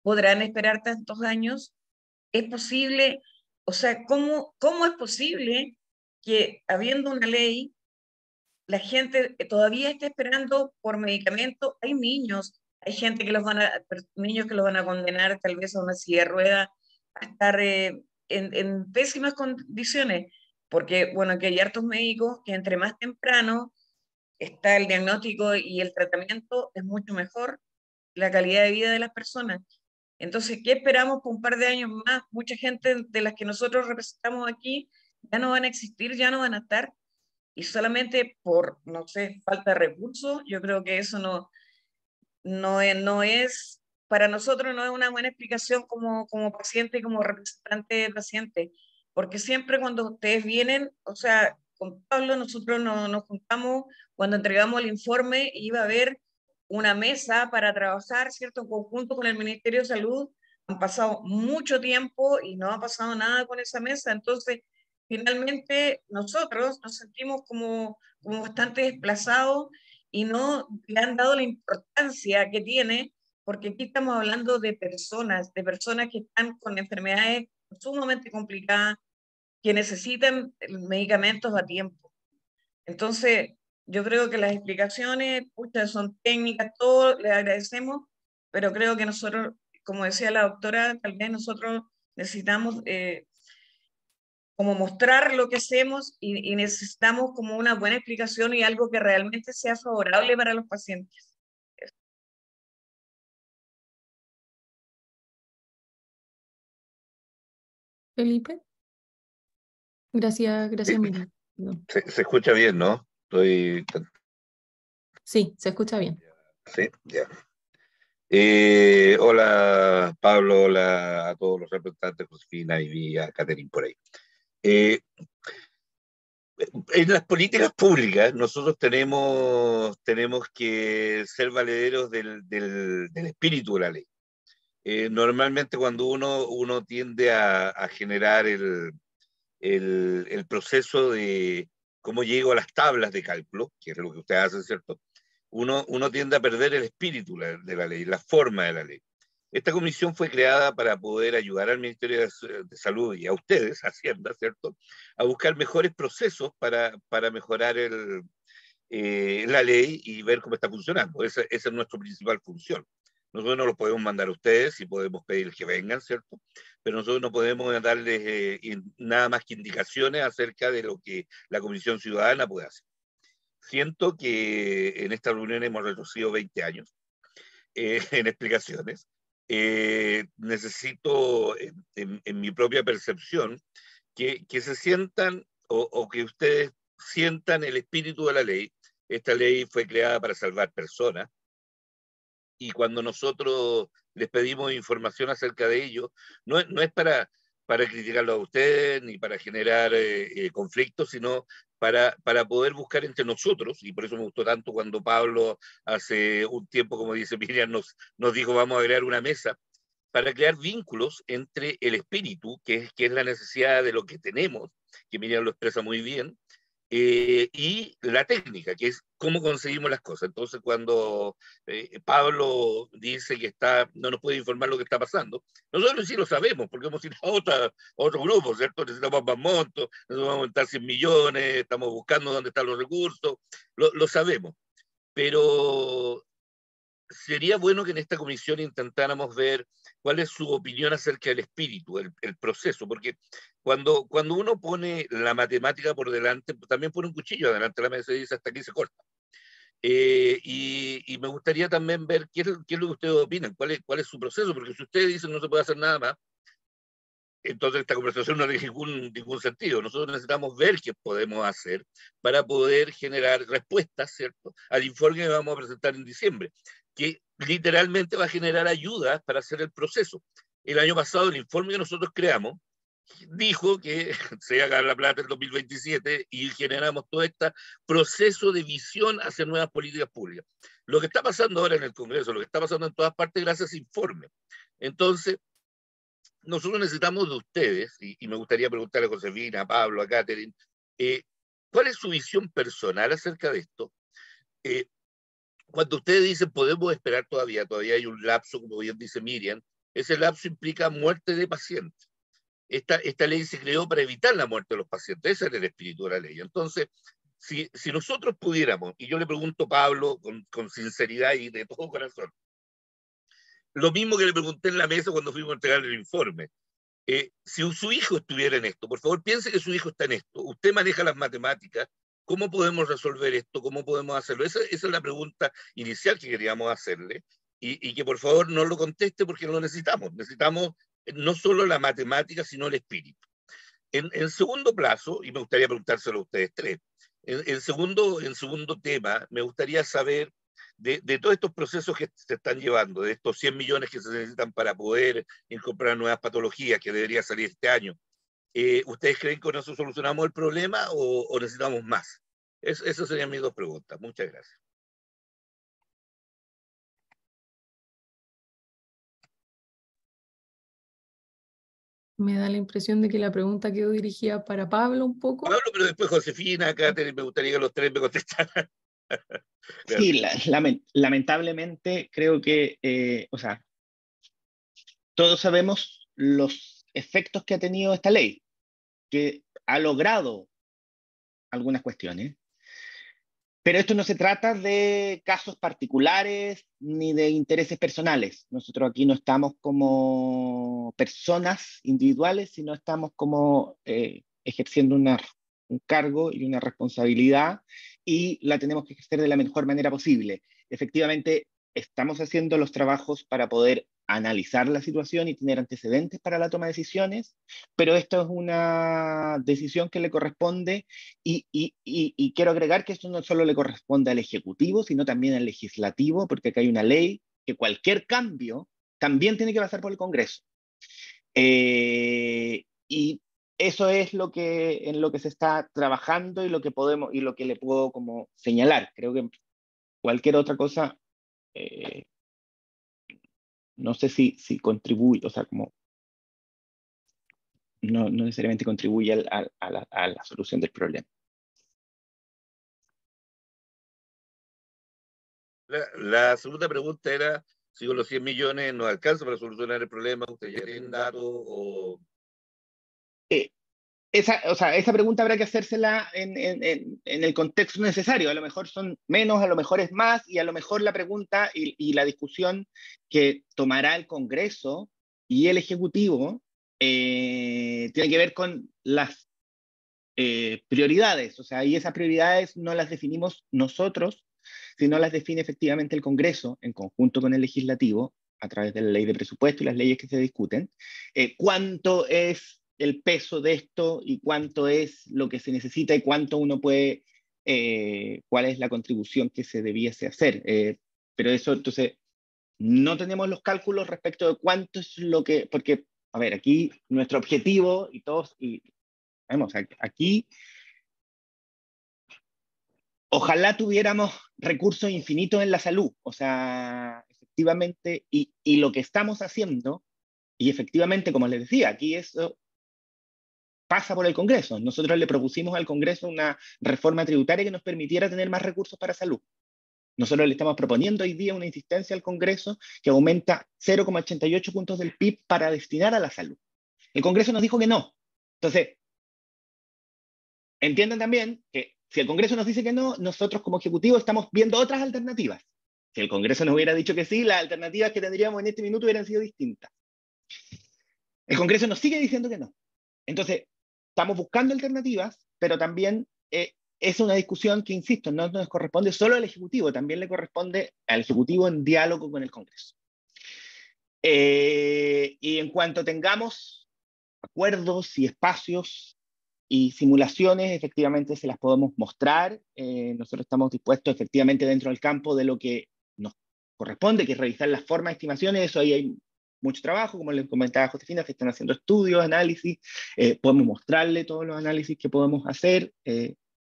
¿podrán esperar tantos años? ¿Es posible? O sea, ¿cómo es posible que habiendo una ley, la gente todavía está esperando por medicamento. Hay niños, hay gente que niños que los van a condenar tal vez a una silla de ruedas, a estar en pésimas condiciones, porque, bueno, que hay hartos médicos que entre más temprano está el diagnóstico y el tratamiento, es mucho mejor la calidad de vida de las personas. Entonces, ¿qué esperamos por un par de años más? Mucha gente de las que nosotros representamos aquí ya no van a existir, ya no van a estar, y solamente por, no sé, falta de recursos, yo creo que eso no es, para nosotros no es una buena explicación como paciente y como representante de paciente, porque siempre cuando ustedes vienen, o sea, con Pablo nosotros nos juntamos cuando entregamos el informe, iba a haber una mesa para trabajar, ¿cierto?, en conjunto con el Ministerio de Salud. Han pasado mucho tiempo y no ha pasado nada con esa mesa, entonces finalmente nosotros nos sentimos como bastante desplazados y no le han dado la importancia que tiene, porque aquí estamos hablando de personas que están con enfermedades sumamente complicadas, que necesitan medicamentos a tiempo. Entonces, yo creo que las explicaciones, pucha, son técnicas, todo, le agradecemos, pero creo que nosotros, como decía la doctora, tal vez nosotros necesitamos como mostrar lo que hacemos y necesitamos como una buena explicación y algo que realmente sea favorable para los pacientes. Felipe. Gracias, Sí, Miriam. se escucha bien, ¿no? Sí, se escucha bien. Sí, ya. Hola, Pablo, hola a todos los representantes, Josefina y a Catherine por ahí. En las políticas públicas nosotros tenemos que ser valederos del espíritu de la ley. Normalmente cuando uno tiende a generar el proceso de cómo llego a las tablas de cálculo, que es lo que ustedes hacen, ¿cierto? Uno tiende a perder el espíritu de la ley, la forma de la ley. Esta comisión fue creada para poder ayudar al Ministerio de Salud y a ustedes, Hacienda, ¿cierto?, a buscar mejores procesos para mejorar la ley y ver cómo está funcionando. Esa es nuestra principal función. Nosotros no los podemos mandar a ustedes y podemos pedirles que vengan, ¿cierto? Pero nosotros no podemos darles nada más que indicaciones acerca de lo que la Comisión Ciudadana puede hacer. Siento que en esta reunión hemos retrocedido 20 años en explicaciones. Necesito, en mi propia percepción, que se sientan o que ustedes sientan el espíritu de la ley. Esta ley fue creada para salvar personas y cuando nosotros les pedimos información acerca de ello, no es para criticarlo a ustedes ni para generar conflictos, sino para poder buscar entre nosotros, y por eso me gustó tanto cuando Pablo hace un tiempo, como dice Miriam, nos dijo vamos a crear una mesa, para crear vínculos entre el espíritu, que es la necesidad de lo que tenemos, que Miriam lo expresa muy bien, y la técnica, que es cómo conseguimos las cosas. Entonces, cuando Pablo dice que no nos puede informar lo que está pasando, nosotros sí lo sabemos, porque hemos ido a otro grupo, ¿cierto? Necesitamos más montos, necesitamos aumentar 100 millones, estamos buscando dónde están los recursos, lo sabemos. Pero sería bueno que en esta comisión intentáramos ver cuál es su opinión acerca del espíritu, el proceso, porque cuando uno pone la matemática por delante, también pone un cuchillo adelante de la mesa y dice hasta aquí se corta. Y me gustaría también ver qué es lo que ustedes opinan, cuál es su proceso, porque si ustedes dicen no se puede hacer nada más, entonces esta conversación no tiene ningún sentido. Nosotros necesitamos ver qué podemos hacer para poder generar respuestas, ¿cierto?, al informe que vamos a presentar en diciembre, que literalmente va a generar ayudas para hacer el proceso. El año pasado el informe que nosotros creamos dijo que se iba a ganar la plata en 2027 y generamos todo este proceso de visión hacia nuevas políticas públicas. Lo que está pasando ahora en el Congreso, lo que está pasando en todas partes gracias a ese informe. Entonces, nosotros necesitamos de ustedes, y me gustaría preguntarle a Josefina, a Pablo, a Catherine, ¿cuál es su visión personal acerca de esto? Cuando ustedes dicen podemos esperar todavía hay un lapso, como bien dice Miriam, ese lapso implica muerte de pacientes. esta ley se creó para evitar la muerte de los pacientes. Ese era el espíritu de la ley. Entonces, si nosotros pudiéramos, y yo le pregunto a Pablo con sinceridad y de todo corazón, lo mismo que le pregunté en la mesa cuando fuimos a entregar el informe, si su hijo estuviera en esto, por favor piense que su hijo está en esto, usted maneja las matemáticas, ¿cómo podemos resolver esto? ¿Cómo podemos hacerlo? Esa es la pregunta inicial que queríamos hacerle, y que por favor no lo conteste porque no lo necesitamos. Necesitamos no solo la matemática, sino el espíritu. En segundo plazo, y me gustaría preguntárselo a ustedes tres, en segundo tema, me gustaría saber de todos estos procesos que se están llevando, de estos 100 millones que se necesitan para poder incorporar nuevas patologías que debería salir este año, ¿ustedes creen que con eso solucionamos el problema o necesitamos más? Esas serían mis dos preguntas. Muchas gracias. Me da la impresión de que la pregunta quedó dirigida para Pablo un poco. Pablo, pero después Josefina, Catherine, me gustaría que los tres me contestaran. Sí, lamentablemente creo que, o sea, todos sabemos los efectos que ha tenido esta ley, que ha logrado algunas cuestiones, pero esto no se trata de casos particulares ni de intereses personales. Nosotros aquí no estamos como personas individuales, sino estamos como ejerciendo un cargo y una responsabilidad, y la tenemos que ejercer de la mejor manera posible. Efectivamente, estamos haciendo los trabajos para poder analizar la situación y tener antecedentes para la toma de decisiones, pero esto es una decisión que le corresponde, y quiero agregar que esto no solo le corresponde al Ejecutivo, sino también al Legislativo, porque acá hay una ley que cualquier cambio también tiene que pasar por el Congreso. Y eso es en lo que se está trabajando y lo que podemos, y lo que le puedo como señalar. Creo que cualquier otra cosa, no sé si contribuye, o sea, como no necesariamente contribuye a la solución del problema. La segunda pregunta era si con los 100 millones nos alcanza para solucionar el problema. ¿Usted ya tiene datos o...? Esa pregunta habrá que hacérsela en el contexto necesario. A lo mejor son menos, a lo mejor es más, y a lo mejor la pregunta y la discusión que tomará el Congreso y el Ejecutivo tiene que ver con las prioridades. O sea, y esas prioridades no las definimos nosotros, sino las define efectivamente el Congreso en conjunto con el Legislativo a través de la ley de presupuesto y las leyes que se discuten. ¿Cuánto es el peso de esto y cuánto es lo que se necesita y cuánto uno puede, cuál es la contribución que se debiese hacer? Pero eso, entonces, no tenemos los cálculos respecto de cuánto es lo que, porque, a ver, aquí nuestro objetivo y todos, y vemos, aquí ojalá tuviéramos recursos infinitos en la salud, o sea, efectivamente, y lo que estamos haciendo, y efectivamente, como les decía, aquí eso pasa por el Congreso. Nosotros le propusimos al Congreso una reforma tributaria que nos permitiera tener más recursos para salud. Nosotros le estamos proponiendo hoy día una insistencia al Congreso que aumenta 0,88 puntos del PIB para destinar a la salud. El Congreso nos dijo que no. Entonces, entiendan también que si el Congreso nos dice que no, nosotros como Ejecutivo estamos viendo otras alternativas. Si el Congreso nos hubiera dicho que sí, las alternativas que tendríamos en este minuto hubieran sido distintas. El Congreso nos sigue diciendo que no. Entonces, estamos buscando alternativas, pero también es una discusión que, insisto, no nos corresponde solo al Ejecutivo, también le corresponde al Ejecutivo en diálogo con el Congreso. Y en cuanto tengamos acuerdos y espacios y simulaciones, efectivamente se las podemos mostrar. Nosotros estamos dispuestos, efectivamente, dentro del campo de lo que nos corresponde, que es revisar las formas de estimaciones. Eso ahí hay mucho trabajo, como les comentaba Josefina, se están haciendo estudios, análisis, podemos mostrarle todos los análisis que podemos hacer,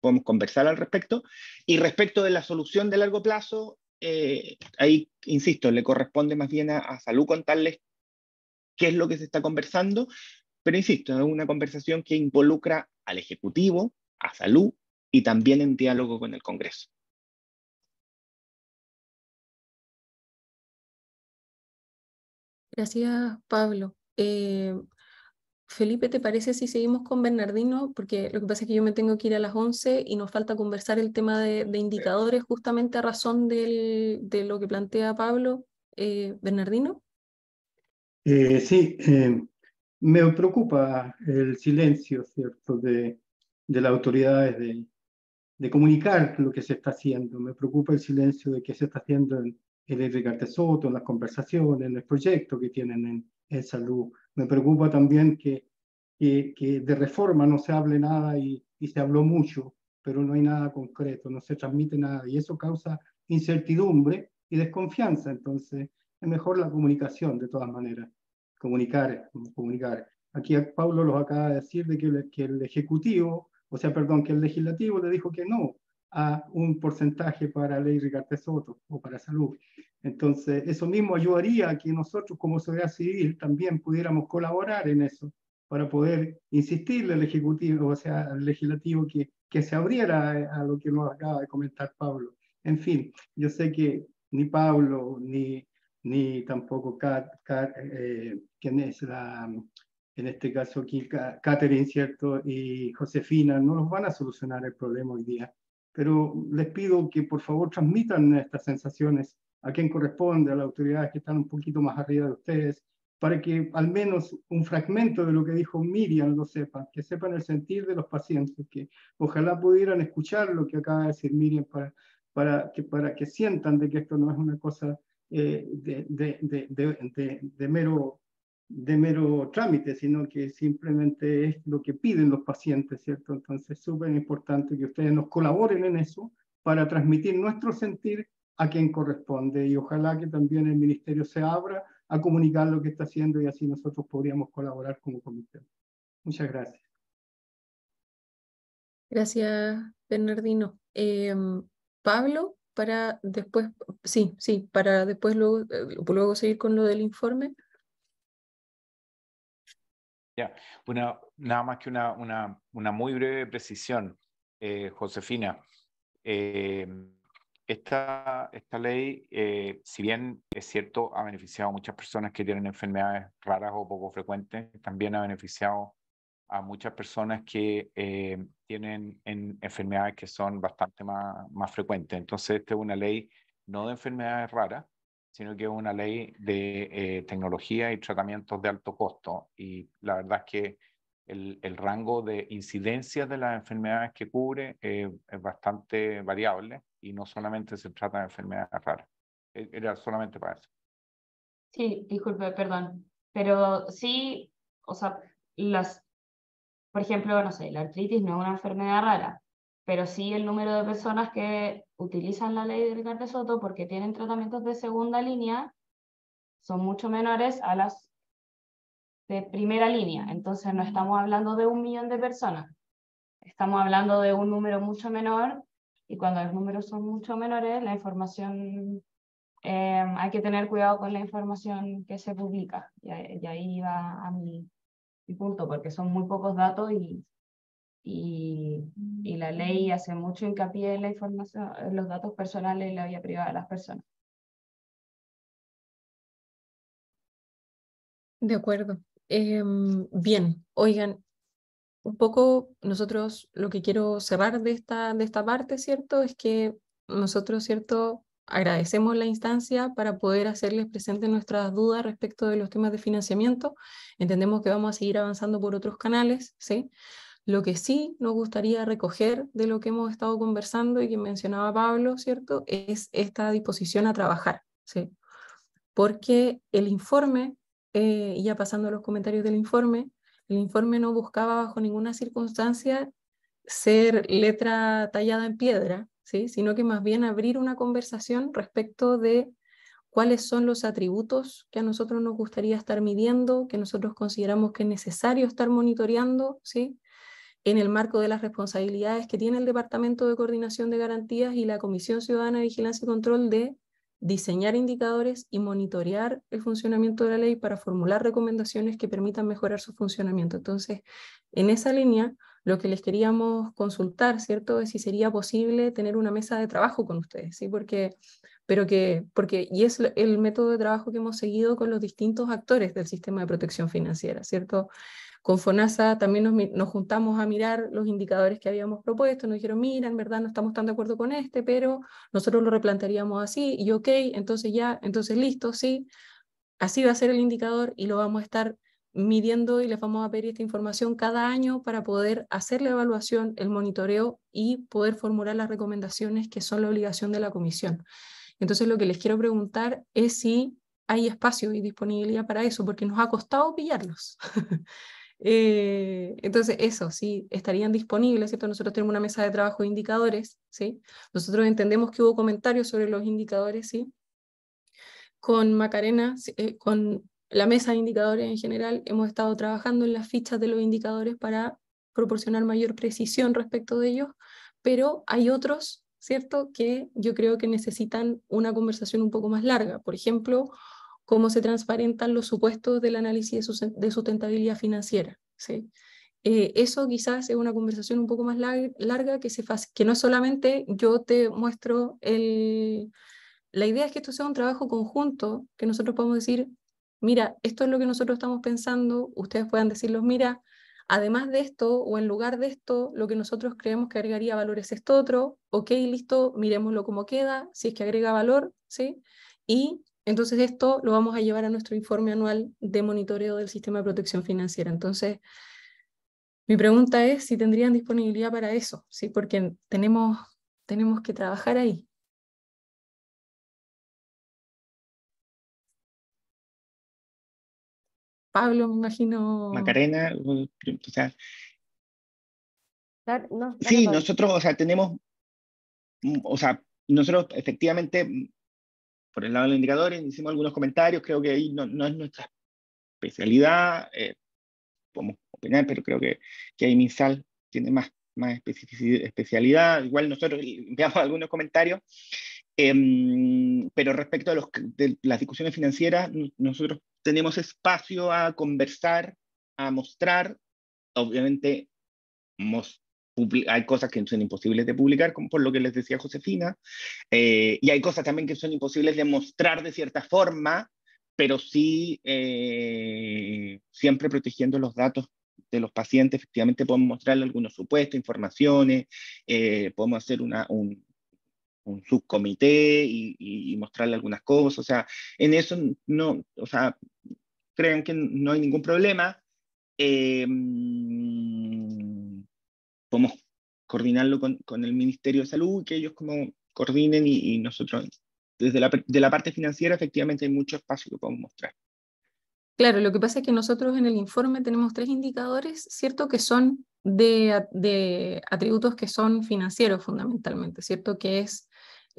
podemos conversar al respecto. Y respecto de la solución de largo plazo, ahí, insisto, le corresponde más bien a salud contarles qué es lo que se está conversando, pero insisto, es una conversación que involucra al Ejecutivo, a salud y también en diálogo con el Congreso. Gracias, Pablo. Felipe, ¿te parece si seguimos con Bernardino? Porque lo que pasa es que yo me tengo que ir a las 11 y nos falta conversar el tema de indicadores justamente a razón de lo que plantea Pablo. Bernardino. Sí, me preocupa el silencio, ¿cierto?, de las autoridades de comunicar lo que se está haciendo. Me preocupa el silencio de qué se está haciendo en Enrique Artesoto, en las conversaciones, en el proyecto que tienen en salud. Me preocupa también que de reforma no se hable nada y se habló mucho, pero no hay nada concreto, no se transmite nada, y eso causa incertidumbre y desconfianza. Entonces, es mejor la comunicación, de todas maneras. Comunicar. Aquí Pablo los acaba de decir de que el Ejecutivo, o sea, perdón, que el Legislativo le dijo que no a un porcentaje para Ley Ricardo Soto o para salud. Entonces, eso mismo ayudaría a que nosotros como sociedad civil también pudiéramos colaborar en eso, para poder insistirle al Ejecutivo, o sea, al Legislativo, que se abriera a lo que nos acaba de comentar Pablo. En fin, yo sé que ni Pablo, ni tampoco quien es en este caso aquí, Catherine, ¿cierto?, y Josefina, no nos van a solucionar el problema hoy día. Pero les pido que por favor transmitan estas sensaciones a quien corresponde, a las autoridades que están un poquito más arriba de ustedes, para que al menos un fragmento de lo que dijo Miriam lo sepan, que sepan el sentir de los pacientes, que ojalá pudieran escuchar lo que acaba de decir Miriam para que sientan de que esto no es una cosa de mero trámite, sino que simplemente es lo que piden los pacientes, ¿cierto? Entonces es súper importante que ustedes nos colaboren en eso para transmitir nuestro sentir a quien corresponde, y ojalá que también el ministerio se abra a comunicar lo que está haciendo y así nosotros podríamos colaborar como comisión. Muchas gracias. Gracias, Bernardino. Pablo, para después, sí, para después luego seguir con lo del informe. Ya, nada más que una muy breve precisión, Josefina. Esta ley, si bien es cierto, ha beneficiado a muchas personas que tienen enfermedades raras o poco frecuentes, también ha beneficiado a muchas personas que tienen enfermedades que son bastante más frecuentes. Entonces, esta es una ley no de enfermedades raras, sino que es una ley de tecnología y tratamientos de alto costo. Y la verdad es que el rango de incidencias de las enfermedades que cubre es bastante variable y no solamente se trata de enfermedades raras. Era solamente para eso. Sí, disculpe, perdón. Pero sí, o sea, por ejemplo, no sé, la artritis no es una enfermedad rara, pero sí el número de personas que utilizan la ley de Ricardo Soto porque tienen tratamientos de segunda línea son mucho menores a las de primera línea. Entonces no estamos hablando de 1 millón de personas, estamos hablando de un número mucho menor, y cuando los números son mucho menores, la información, hay que tener cuidado con la información que se publica, y ahí va a mi punto, porque son muy pocos datos y la ley hace mucho hincapié en la información, en los datos personales y la vida privada de las personas. De acuerdo. Bien, oigan, un poco nosotros lo que quiero cerrar de esta parte, ¿cierto? Es que nosotros, ¿cierto? Agradecemos la instancia para poder hacerles presentes nuestras dudas respecto de los temas de financiamiento. Entendemos que vamos a seguir avanzando por otros canales, ¿sí? Lo que sí nos gustaría recoger de lo que hemos estado conversando y que mencionaba Pablo, ¿cierto? Es esta disposición a trabajar, ¿sí? Porque el informe, ya pasando a los comentarios del informe, el informe no buscaba bajo ninguna circunstancia ser letra tallada en piedra, ¿sí? Sino que más bien abrir una conversación respecto de cuáles son los atributos que a nosotros nos gustaría estar midiendo, que nosotros consideramos que es necesario estar monitoreando, ¿sí? En el marco de las responsabilidades que tiene el Departamento de Coordinación de Garantías y la Comisión Ciudadana de Vigilancia y Control de diseñar indicadores y monitorear el funcionamiento de la ley para formular recomendaciones que permitan mejorar su funcionamiento. Entonces, en esa línea, lo que les queríamos consultar, ¿cierto?, es si sería posible tener una mesa de trabajo con ustedes, ¿sí? Y es el método de trabajo que hemos seguido con los distintos actores del sistema de protección financiera, ¿cierto? Con FONASA también nos juntamos a mirar los indicadores que habíamos propuesto, nos dijeron, mira, en verdad no estamos tan de acuerdo con este, pero nosotros lo replantearíamos así, y ok, entonces ya, entonces listo, sí, así va a ser el indicador y lo vamos a estar midiendo y les vamos a pedir esta información cada año para poder hacer la evaluación, el monitoreo y poder formular las recomendaciones que son la obligación de la comisión. Entonces lo que les quiero preguntar es si hay espacio y disponibilidad para eso, porque nos ha costado pillarlos. Entonces eso, sí, estarían disponibles, ¿cierto? Nosotros tenemos una mesa de trabajo de indicadores, ¿sí? Nosotros entendemos que hubo comentarios sobre los indicadores, ¿sí? Con Macarena, con la mesa de indicadores en general, hemos estado trabajando en las fichas de los indicadores para proporcionar mayor precisión respecto de ellos, pero hay otros, ¿cierto?, que yo creo que necesitan una conversación un poco más larga. Por ejemplo, cómo se transparentan los supuestos del análisis de sustentabilidad financiera, ¿sí? Eso quizás es una conversación un poco más larga que no es solamente yo te muestro la idea es que esto sea un trabajo conjunto, que nosotros podamos decir, mira, esto es lo que nosotros estamos pensando, ustedes puedan decirlos, mira, además de esto o en lugar de esto, lo que nosotros creemos que agregaría valor es esto otro, ok, listo, miremoslo cómo queda, si es que agrega valor, ¿sí? Y entonces esto lo vamos a llevar a nuestro informe anual de monitoreo del sistema de protección financiera. Entonces, mi pregunta es si tendrían disponibilidad para eso, ¿sí? Porque tenemos que trabajar ahí. Pablo, me imagino. Macarena, o sea, No, dale, sí, Pablo. nosotros, o sea, tenemos, o sea, nosotros efectivamente, por el lado de los indicadores, hicimos algunos comentarios, creo que ahí no es nuestra especialidad, podemos opinar, pero creo que ahí MinSal tiene más especialidad, igual nosotros enviamos algunos comentarios, pero respecto a de las discusiones financieras, nosotros tenemos espacio a conversar, a mostrar, obviamente hay cosas que son imposibles de publicar, como por lo que les decía Josefina, y hay cosas también que son imposibles de mostrar de cierta forma, pero sí siempre protegiendo los datos de los pacientes. Efectivamente podemos mostrarle algunos supuestos, informaciones, podemos hacer un subcomité y mostrarle algunas cosas, o sea, en eso no, o sea, crean que no hay ningún problema. Podemos coordinarlo con el Ministerio de Salud, que ellos como coordinen y nosotros, desde de la parte financiera, efectivamente hay mucho espacio que podemos mostrar. Claro, lo que pasa es que nosotros en el informe tenemos 3 indicadores, ¿cierto? Que son de atributos que son financieros fundamentalmente, ¿cierto? Que es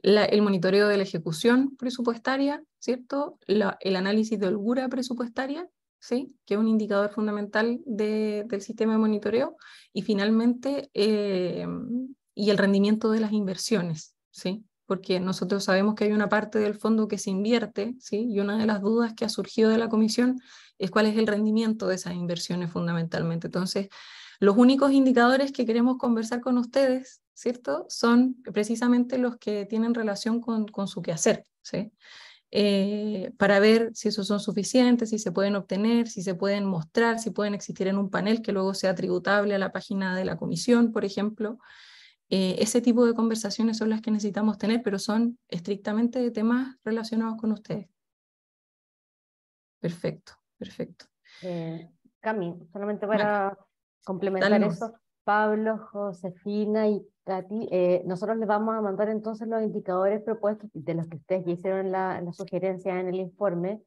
el monitoreo de la ejecución presupuestaria, ¿cierto? El análisis de holgura presupuestaria, ¿sí? Que es un indicador fundamental del sistema de monitoreo, y finalmente, y el rendimiento de las inversiones, ¿sí? Porque nosotros sabemos que hay una parte del fondo que se invierte, ¿sí? Y una de las dudas que ha surgido de la comisión es cuál es el rendimiento de esas inversiones fundamentalmente. Entonces, los únicos indicadores que queremos conversar con ustedes, ¿cierto?, son precisamente los que tienen relación con su quehacer, ¿sí? Para ver si esos son suficientes, si se pueden obtener, si se pueden mostrar, si pueden existir en un panel que luego sea tributable a la página de la comisión, por ejemplo. Ese tipo de conversaciones son las que necesitamos tener, pero son estrictamente de temas relacionados con ustedes. Perfecto, perfecto. Cami, solamente para complementar Dale. eso, Pablo, Josefina y Katy, nosotros les vamos a mandar entonces los indicadores propuestos de los que ustedes ya hicieron la sugerencia en el informe,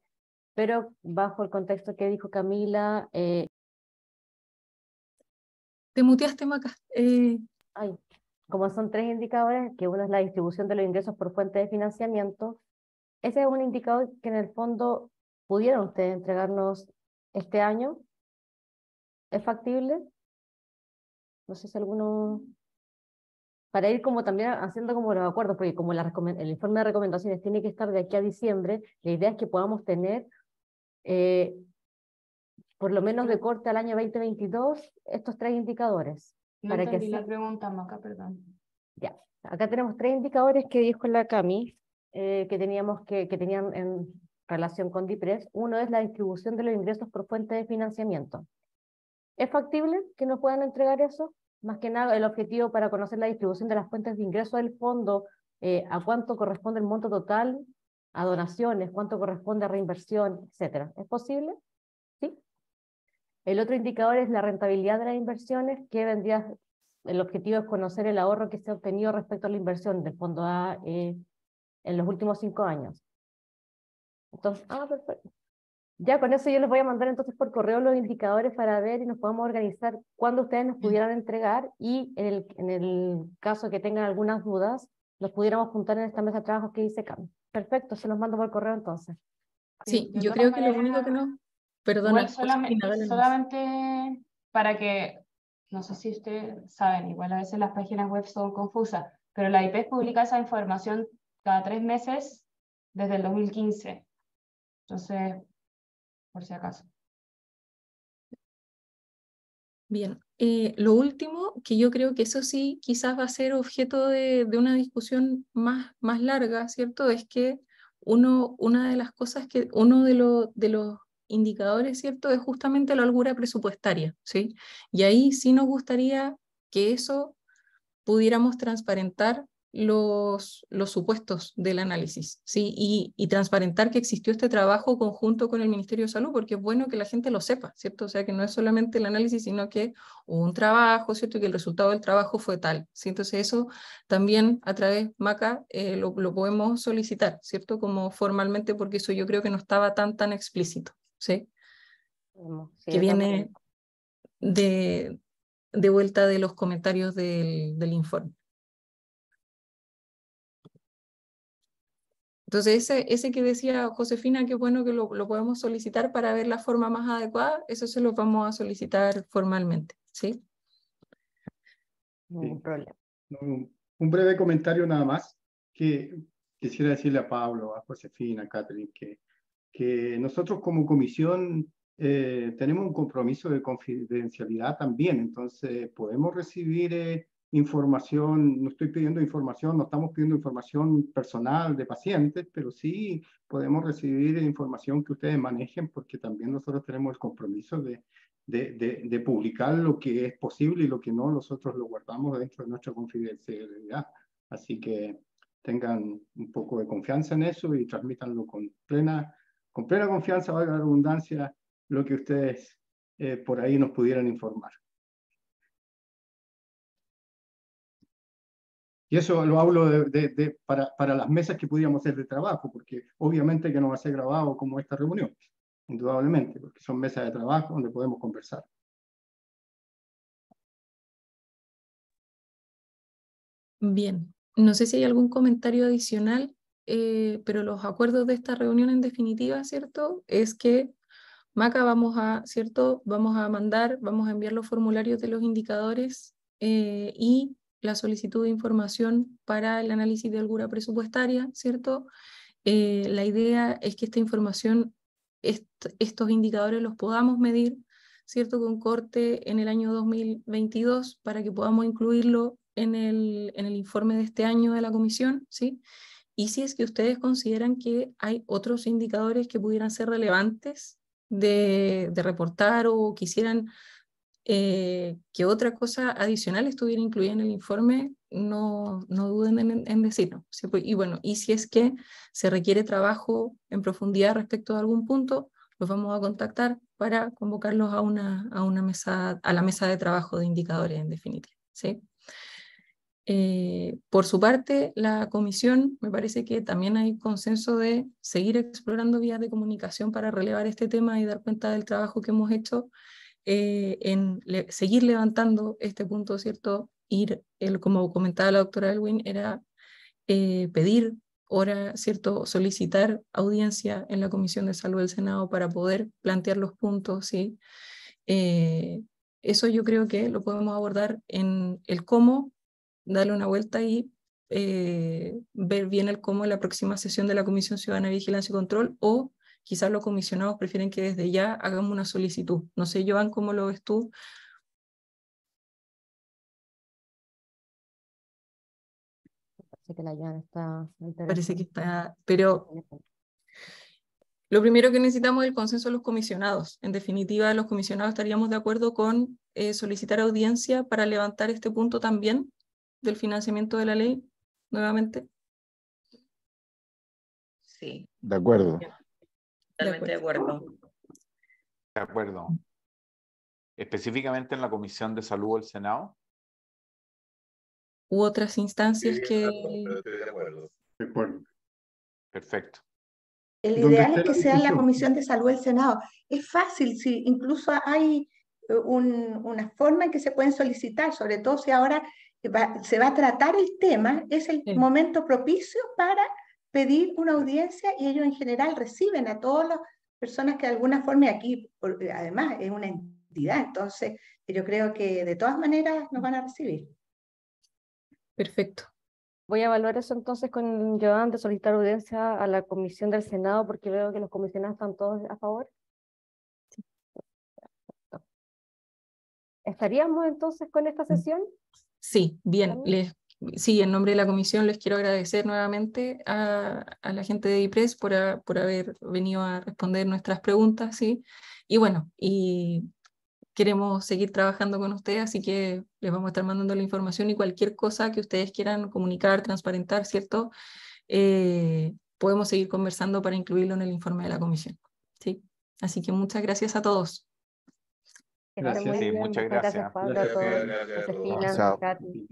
pero bajo el contexto que dijo Camila. Te muteaste, Maca. Como son 3 indicadores, que uno es la distribución de los ingresos por fuente de financiamiento, ese es un indicador que en el fondo pudieron ustedes entregarnos este año. ¿Es factible? No sé si alguno... Para ir como también haciendo como los acuerdos, porque como el informe de recomendaciones tiene que estar de aquí a diciembre, la idea es que podamos tener, por lo menos de corte al año 2022, estos 3 indicadores. No para entendí que la pregunta, Maca, perdón. Ya, acá tenemos 3 indicadores que dijo la Cami, que tenían en relación con DIPRES. Uno es la distribución de los ingresos por fuente de financiamiento. ¿Es factible que nos puedan entregar eso? Más que nada el objetivo para conocer la distribución de las fuentes de ingreso del fondo, a cuánto corresponde el monto total, a donaciones, cuánto corresponde a reinversión, etcétera. ¿Es posible? Sí. El otro indicador es la rentabilidad de las inversiones, que vendría, el objetivo es conocer el ahorro que se ha obtenido respecto a la inversión del fondo A en los últimos 5 años. Entonces, perfecto. Ya con eso yo les voy a mandar entonces por correo los indicadores para ver y nos podamos organizar cuándo ustedes nos pudieran entregar, y en el caso que tengan algunas dudas, los pudiéramos juntar en esta mesa de trabajo que dice Cam. Perfecto, se los mando por correo entonces. Sí, De yo todas creo que lo único que maneras, no... Perdona, igual Josefina, dale nomás. solamente para que, no sé si ustedes saben, igual a veces las páginas web son confusas, pero la IPES publica esa información cada 3 meses desde el 2015. Entonces, por si acaso. Bien, lo último, que yo creo que eso sí quizás va a ser objeto de una discusión más larga, ¿cierto? Es que una de las cosas que, uno de los indicadores, ¿cierto? Es justamente la holgura presupuestaria, ¿sí? Y ahí sí nos gustaría que eso pudiéramos transparentar los supuestos del análisis, ¿sí? Y transparentar que existió este trabajo conjunto con el Ministerio de Salud, porque es bueno que la gente lo sepa, ¿cierto? O sea, que no es solamente el análisis, sino que hubo un trabajo, ¿cierto? Y que el resultado del trabajo fue tal, ¿sí? Entonces eso también a través MACA lo podemos solicitar, ¿cierto? Como formalmente, porque eso yo creo que no estaba tan explícito, ¿sí? Sí, Que viene de vuelta de los comentarios del informe. Entonces, ese que decía Josefina, que bueno que lo podemos solicitar para ver la forma más adecuada, eso se lo vamos a solicitar formalmente, ¿sí? Ningún problema. Un breve comentario nada más, que quisiera decirle a Pablo, a Josefina, a Catherine, que nosotros como comisión tenemos un compromiso de confidencialidad también, entonces podemos recibir información, no estoy pidiendo información, no estamos pidiendo información personal de pacientes, pero sí podemos recibir información que ustedes manejen, porque también nosotros tenemos el compromiso de publicar lo que es posible, y lo que no, nosotros lo guardamos dentro de nuestra confidencialidad. Así que tengan un poco de confianza en eso y transmítanlo con plena confianza, valga la redundancia, lo que ustedes por ahí nos pudieran informar. Y eso lo hablo para las mesas que pudiéramos hacer de trabajo, porque obviamente que no va a ser grabado como esta reunión, indudablemente, porque son mesas de trabajo donde podemos conversar. Bien, no sé si hay algún comentario adicional, pero los acuerdos de esta reunión en definitiva, ¿cierto? Es que MACA ¿cierto? Vamos a enviar los formularios de los indicadores y la solicitud de información para el análisis de holgura presupuestaria, ¿cierto? La idea es que esta información, estos indicadores los podamos medir, ¿cierto? Con corte en el año 2022 para que podamos incluirlo en el informe de este año de la comisión, ¿sí? Y si es que ustedes consideran que hay otros indicadores que pudieran ser relevantes de reportar, o quisieran que otra cosa adicional estuviera incluida en el informe, no duden en decirlo. ¿Sí? Y bueno, y si es que se requiere trabajo en profundidad respecto a algún punto, los vamos a contactar para convocarlos a la mesa de trabajo de indicadores en definitiva, ¿sí? Por su parte, la comisión, me parece que también hay consenso de seguir explorando vías de comunicación para relevar este tema y dar cuenta del trabajo que hemos hecho, seguir levantando este punto, ¿cierto? Como comentaba la doctora Elwin, era pedir hora, ¿cierto? Solicitar audiencia en la Comisión de Salud del Senado para poder plantear los puntos, ¿sí? Eso yo creo que lo podemos abordar en el cómo, darle una vuelta y ver bien el cómo en la próxima sesión de la Comisión Ciudadana de Vigilancia y Control, o quizás los comisionados prefieren que desde ya hagamos una solicitud. No sé, Joan, ¿cómo lo ves tú? Parece que la Joan está Parece que está, pero Lo primero que necesitamos es el consenso de los comisionados. En definitiva, los comisionados estaríamos de acuerdo con solicitar audiencia para levantar este punto también del financiamiento de la ley, nuevamente. Sí, De acuerdo. totalmente de acuerdo. De acuerdo. Específicamente en la Comisión de Salud del Senado. U otras instancias que... Estoy de acuerdo. De acuerdo. Perfecto. El ¿Dónde ideal está es la que sea en la discusión? Comisión de Salud del Senado. Es fácil, sí, incluso hay una forma en que se pueden solicitar, sobre todo si ahora se va a tratar el tema, es el Sí. momento propicio para pedir una audiencia y ellos en general reciben a todas las personas que de alguna forma aquí, además es una entidad, entonces yo creo que de todas maneras nos van a recibir. Perfecto. Voy a evaluar eso entonces con Joan de solicitar audiencia a la comisión del Senado porque veo que los comisionados están todos a favor. ¿Estaríamos entonces con esta sesión? Sí, bien. ¿También? Sí, en nombre de la comisión les quiero agradecer nuevamente a la gente de DIPRES por haber venido a responder nuestras preguntas, ¿sí? Y bueno, y queremos seguir trabajando con ustedes, así que les vamos a estar mandando la información y cualquier cosa que ustedes quieran comunicar, transparentar, ¿cierto? Podemos seguir conversando para incluirlo en el informe de la comisión, ¿sí? Así que muchas gracias a todos. Que estén Gracias. muy Sí, bien. muchas Gracias, gracias. Pablo, a todos. Gracias a todos. Josefina, Chao. Katy.